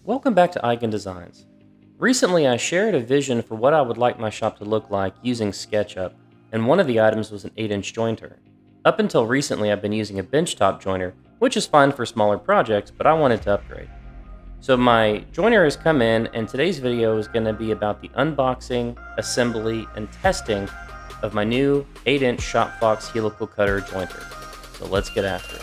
Welcome back to Eigen Designs. Recently, I shared a vision for what I would like my shop to look like using SketchUp, and one of the items was an 8-inch jointer. Up until recently, I've been using a benchtop jointer, which is fine for smaller projects, but I wanted to upgrade. So my jointer has come in, and today's video is going to be about the unboxing, assembly, and testing of my new 8-inch Fox helical cutter jointer. So let's get after it.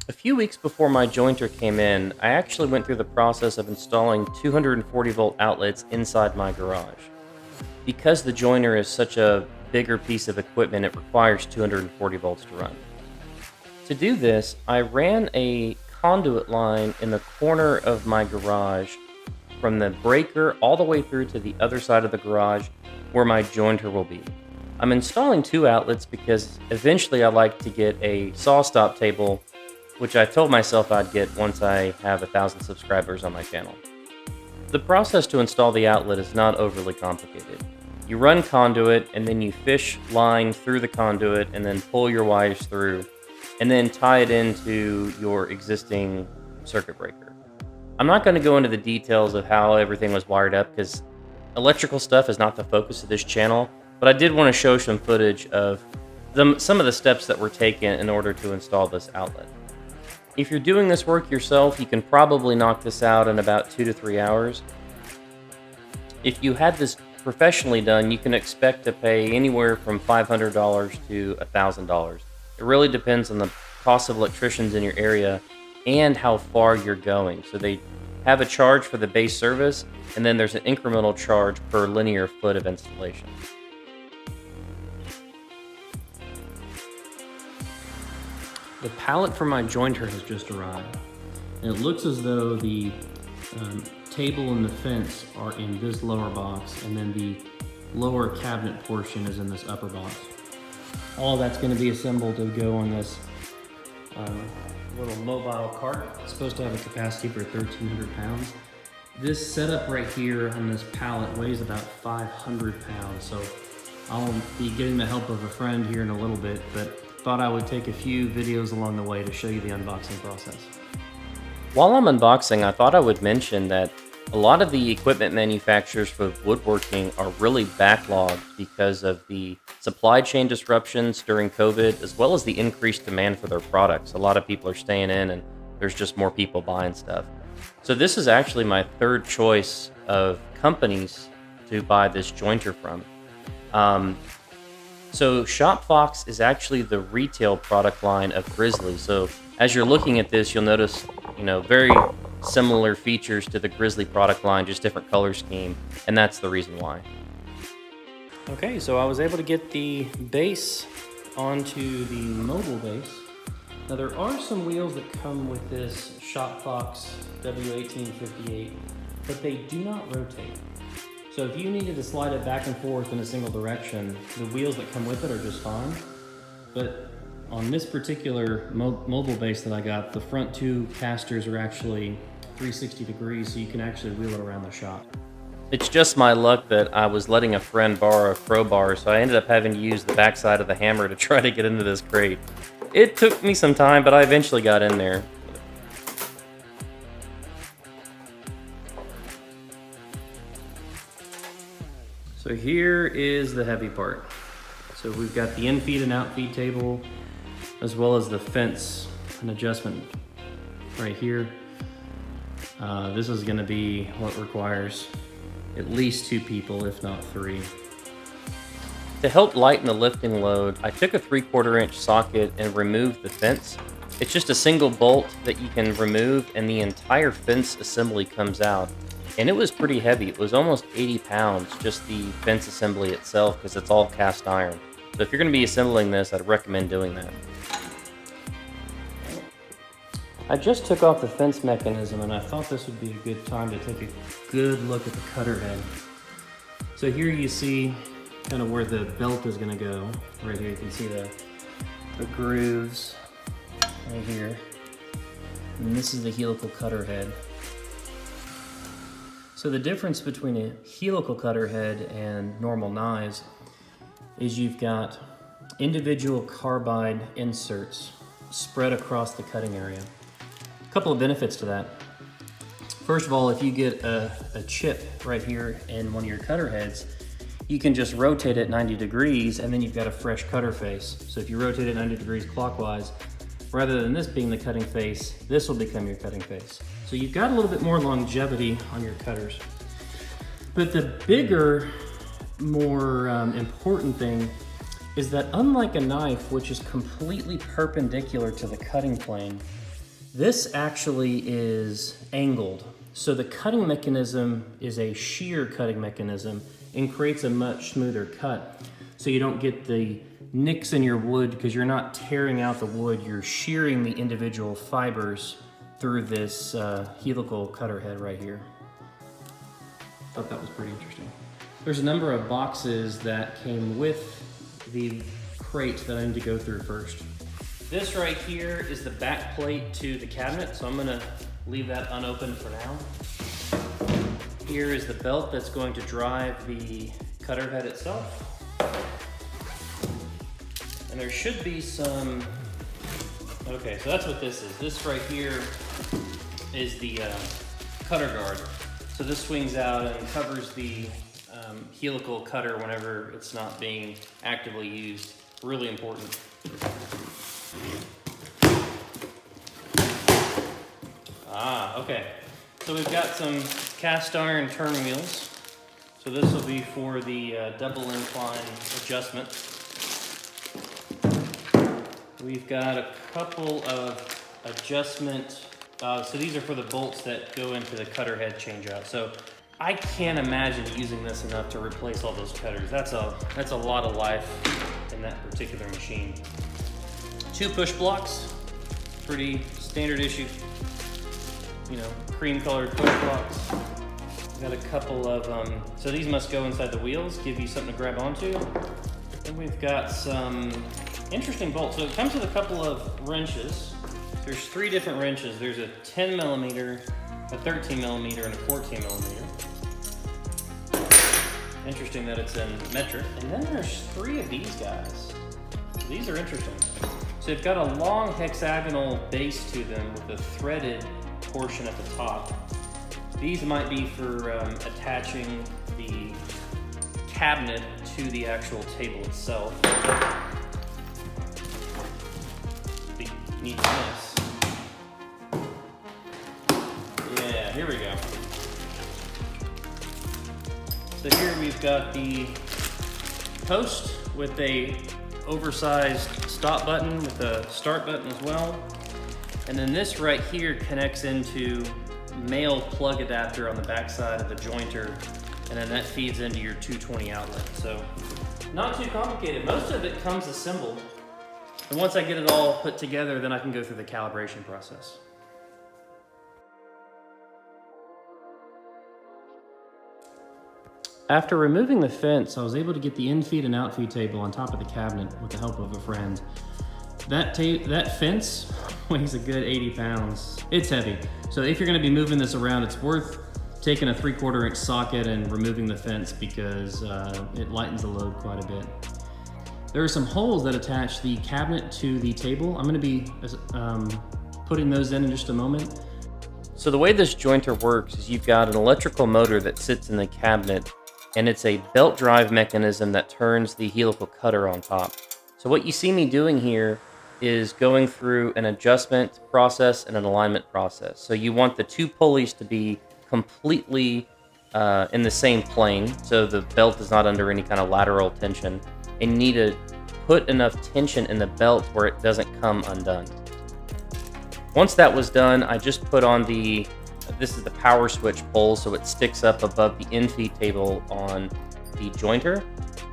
A few weeks before my jointer came in, I actually went through the process of installing 240 volt outlets inside my garage. Because the jointer is such a bigger piece of equipment, it requires 240 volts to run. To do this, I ran a conduit line in the corner of my garage from the breaker all the way through to the other side of the garage where my jointer will be. I'm installing two outlets because eventually I like to get a saw stop table, which I told myself I'd get once I have 1,000 subscribers on my channel. The process to install the outlet is not overly complicated. You run conduit, and then you fish line through the conduit, and then pull your wires through, and then tie it into your existing circuit breaker. I'm not going to go into the details of how everything was wired up, because electrical stuff is not the focus of this channel, but I did want to show some footage of some of the steps that were taken in order to install this outlet. If you're doing this work yourself, you can probably knock this out in about 2 to 3 hours. If you had this professionally done, you can expect to pay anywhere from $500 to $1,000. It really depends on the cost of electricians in your area and how far you're going. So they have a charge for the base service, and then there's an incremental charge per linear foot of installation. The pallet for my jointer has just arrived, and it looks as though the table and the fence are in this lower box, and then the lower cabinet portion is in this upper box. All of that's going to be assembled to go on this little mobile cart. It's supposed to have a capacity for 1,300 pounds. This setup right here on this pallet weighs about 500 pounds, so I'll be getting the help of a friend here in a little bit, but thought I would take a few videos along the way to show you the unboxing process. While I'm unboxing, I thought I would mention that a lot of the equipment manufacturers for woodworking are really backlogged because of the supply chain disruptions during COVID, as well as the increased demand for their products. A lot of people are staying in, and there's just more people buying stuff. So this is actually my third choice of companies to buy this jointer from. So Fox is actually the retail product line of Grizzly. So as you're looking at this, you'll notice, very similar features to the Grizzly product line, just different color scheme, and that's the reason why. Okay, so I was able to get the base onto the mobile base. Now there are some wheels that come with this Fox W1858, but they do not rotate. So if you needed to slide it back and forth in a single direction, the wheels that come with it are just fine. But on this particular mobile base that I got, the front two casters are actually 360 degrees, so you can actually wheel it around the shop. It's just my luck that I was letting a friend borrow a crowbar, so I ended up having to use the backside of the hammer to try to get into this crate. It took me some time, but I eventually got in there. So here is the heavy part. So we've got the in-feed and out-feed table, as well as the fence and adjustment right here. This is gonna be what requires at least 2 people, if not 3. To help lighten the lifting load, I took a 3/4 inch socket and removed the fence. It's just a single bolt that you can remove, and the entire fence assembly comes out. And it was pretty heavy. It was almost 80 pounds, just the fence assembly itself, because it's all cast iron. So if you're going to be assembling this, I'd recommend doing that. I just took off the fence mechanism, and I thought this would be a good time to take a good look at the cutter head. So here you see kind of where the belt is going to go. Right here you can see the grooves right here. and this is the helical cutter head. So the difference between a helical cutter head and normal knives is you've got individual carbide inserts spread across the cutting area. A couple of benefits to that. First of all, if you get a chip right here in one of your cutter heads, you can just rotate it 90 degrees and then you've got a fresh cutter face. So if you rotate it 90 degrees clockwise, rather than this being the cutting face, this will become your cutting face. So you've got a little bit more longevity on your cutters. But the bigger, more important thing is that unlike a knife, which is completely perpendicular to the cutting plane, this actually is angled. So the cutting mechanism is a shear cutting mechanism and creates a much smoother cut. So you don't get the nicks in your wood because you're not tearing out the wood, you're shearing the individual fibers through this helical cutter head right here. Thought that was pretty interesting. There's a number of boxes that came with the crate that I need to go through first. This right here is the back plate to the cabinet, so I'm gonna leave that unopened for now. Here is the belt that's going to drive the cutter head itself. And there should be some, okay, so that's what this is. This right here is the cutter guard. So this swings out and covers the helical cutter whenever it's not being actively used. Really important. Okay. So we've got some cast iron turn wheels. So this will be for the double incline adjustment. We've got a couple of adjustment, so these are for the bolts that go into the cutter head changeout. So I can't imagine using this enough to replace all those cutters. That's a lot of life in that particular machine. 2 push blocks, pretty standard issue, you know, cream colored push blocks. Got a couple of, so these must go inside the wheels, give you something to grab onto. And we've got some interesting bolts. So it comes with a couple of wrenches. There's 3 different wrenches. There's a 10 millimeter, a 13 millimeter, and a 14 millimeter. Interesting that it's in metric. And then there's 3 of these guys. These are interesting. So they've got a long hexagonal base to them with a threaded portion at the top. These might be for attaching the cabinet to the actual table itself. Need this. Yeah, here we go. So here we've got the post with a oversized stop button with a start button as well. And then this right here connects into male plug adapter on the back side of the jointer, and then that feeds into your 220 outlet. So not too complicated. Most of it comes assembled. And once I get it all put together, then I can go through the calibration process. After removing the fence, I was able to get the in-feed and out-feed table on top of the cabinet with the help of a friend. That fence weighs a good 80 pounds. It's heavy. So if you're gonna be moving this around, it's worth taking a 3/4 inch socket and removing the fence because it lightens the load quite a bit. There are some holes that attach the cabinet to the table. I'm gonna be putting those in just a moment. So the way this jointer works is you've got an electrical motor that sits in the cabinet, and it's a belt drive mechanism that turns the helical cutter on top. So what you see me doing here is going through an adjustment process and an alignment process. So you want the 2 pulleys to be completely in the same plane, so the belt is not under any kind of lateral tension, and you need to put enough tension in the belt where it doesn't come undone. Once that was done, I just put on this is the power switch pole, so it sticks up above the in-feed table on the jointer.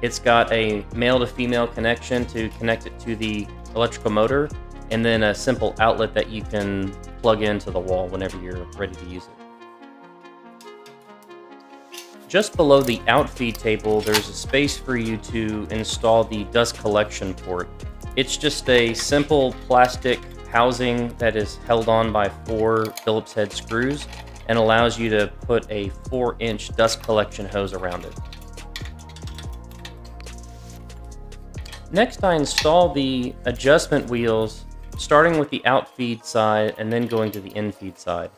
It's got a male to female connection to connect it to the electrical motor, and then a simple outlet that you can plug into the wall whenever you're ready to use it. Just below the outfeed table, there's a space for you to install the dust collection port. It's just a simple plastic housing that is held on by 4 Phillips head screws and allows you to put a 4-inch dust collection hose around it. Next, I install the adjustment wheels, starting with the outfeed side and then going to the infeed side.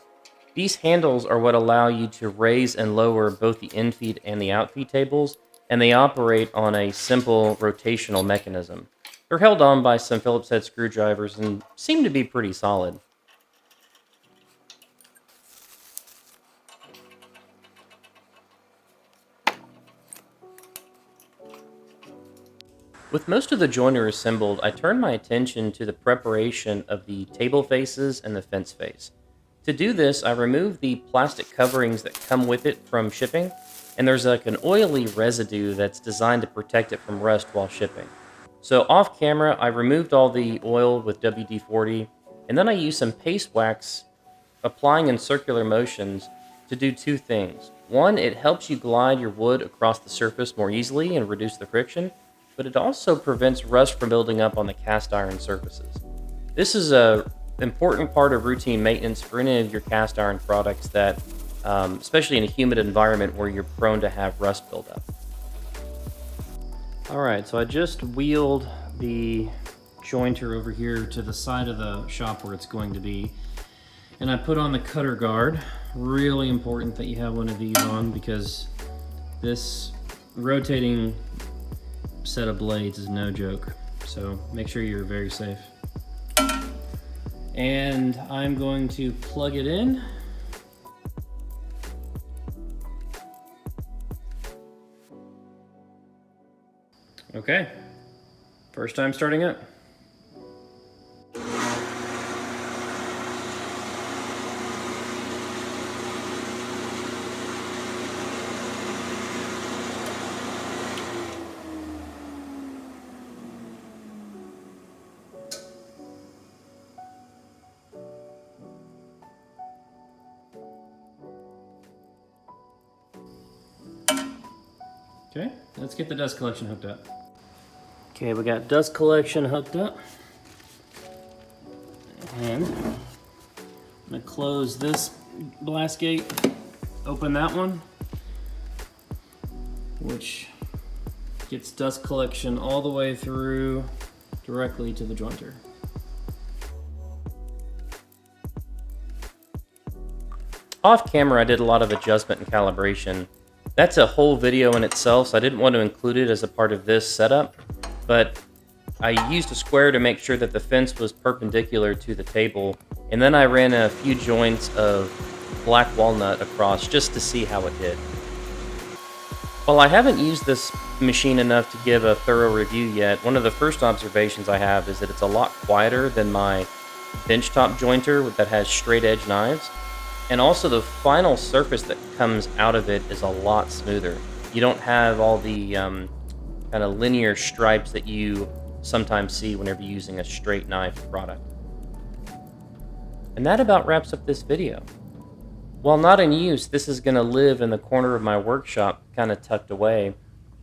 These handles are what allow you to raise and lower both the infeed and the outfeed tables, and they operate on a simple rotational mechanism. They're held on by some Phillips head screwdrivers and seem to be pretty solid. With most of the joiner assembled, I turn my attention to the preparation of the table faces and the fence face. To do this, I remove the plastic coverings that come with it from shipping, and there's like an oily residue that's designed to protect it from rust while shipping. So off camera, I removed all the oil with WD-40, and then I used some paste wax, applying in circular motions to do 2 things. One, it helps you glide your wood across the surface more easily and reduce the friction, but it also prevents rust from building up on the cast iron surfaces. This is a important part of routine maintenance for any of your cast iron products that, especially in a humid environment where you're prone to have rust buildup. Alright, so I just wheeled the jointer over here to the side of the shop where it's going to be, and I put on the cutter guard. Really important that you have one of these on, because this rotating set of blades is no joke, so make sure you're very safe. And I'm going to plug it in. Okay, first time starting up. Okay, let's get the dust collection hooked up. Okay, we got dust collection hooked up. And I'm gonna close this blast gate, open that one, which gets dust collection all the way through directly to the jointer. Off camera, I did a lot of adjustment and calibration. That's a whole video in itself, so I didn't want to include it as a part of this setup, but I used a square to make sure that the fence was perpendicular to the table, and then I ran a few joints of black walnut across just to see how it did. While I haven't used this machine enough to give a thorough review yet, one of the first observations I have is that it's a lot quieter than my benchtop jointer that has straight edge knives. And also the final surface that comes out of it is a lot smoother. You don't have all the kind of linear stripes that you sometimes see whenever you're using a straight knife product. And that about wraps up this video. While not in use, this is going to live in the corner of my workshop, kind of tucked away,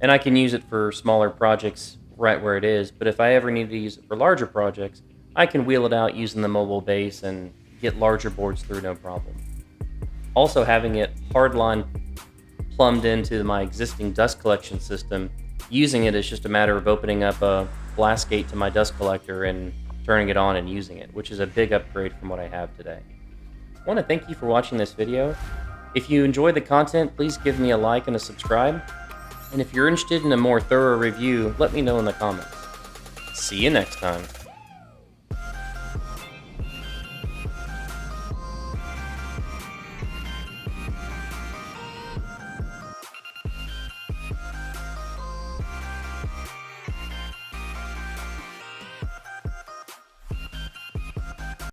and I can use it for smaller projects right where it is, but if I ever need to use it for larger projects, I can wheel it out using the mobile base and get larger boards through no problem. Also, having it hardline plumbed into my existing dust collection system, using it is just a matter of opening up a blast gate to my dust collector and turning it on and using it, which is a big upgrade from what I have today. I want to thank you for watching this video. If you enjoyed the content, please give me a like and a subscribe. And if you're interested in a more thorough review, let me know in the comments. See you next time.